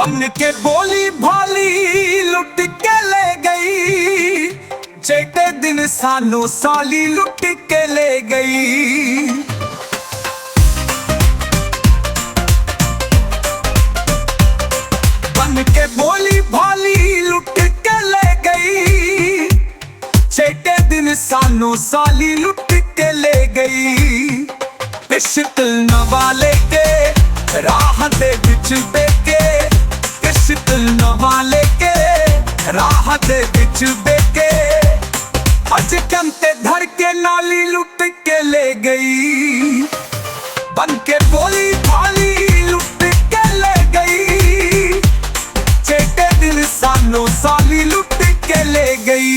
बन के बोली भाली लुट के ले गई। जेते दिन सानू साली लुट के ले गई। बन के बोली भाली लुट के ले गई। जेते दिन सानू साली लुट के ले गई। पिछल नवाले के राह दे विच बेके। नवाले के राह दे विच बेके। अज कंते धर के नाली लुट के ले गई। बन के बोली भाली लुट के ले गई। चेटे दिल सानू साली लुट के ले गई।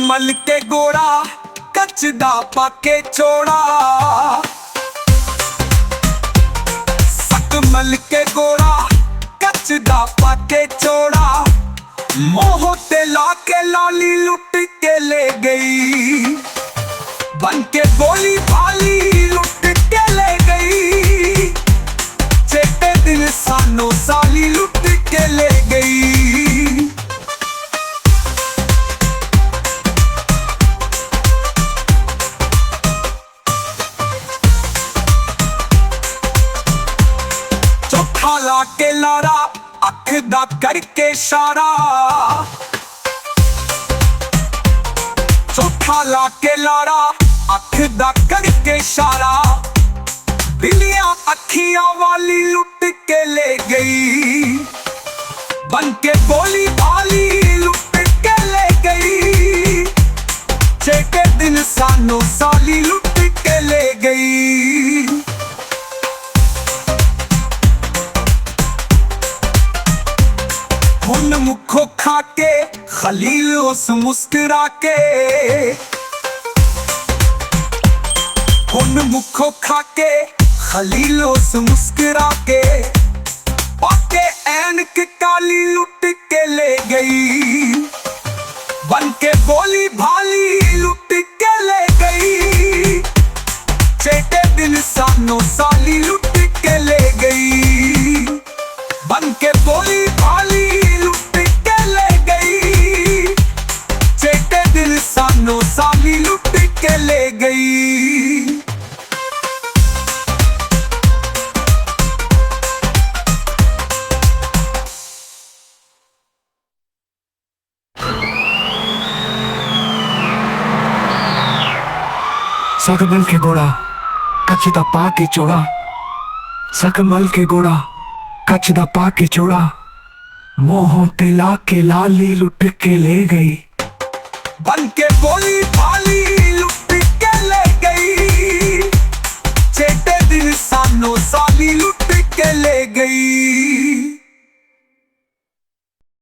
मल के गोड़ा कचदा पाके चोड़ा। सकमल के गोड़ा कचदा पाके चोड़ा। मोह ते लाके लाली लुट के ले गई। बन के बोली भाली लुट के ले गई। चेते दिन सानू साली लुट के ले गई। ला के लारा अख दा करके इशारा। चौथा ला के लारा अख दा करके इशारा। बिलियां अखियां वाली लुट के ले गई। बन के बोली भाली लुट के ले गई। चेटे दिन सानू साली लुट के ले गई। हुन मुखो खाके खलील उस मुस्कुरा के। हुन मुखो खाके खलील उस मुस्कुरा के। पाके ऐनक काली लुट के ले गई। बन के बोली भाली लुट के ले गई। चेटे दिन सानू साली लुट के ले गई। बन के बोली भाली सानू साली लुट के ले गई। सकमल के गोड़ा कचदा पाके चोड़ा। सकमल के गोड़ा कचदा पाके चोड़ा। मोह ते लाके लाली लुट के ले गई। बन के बोली भाली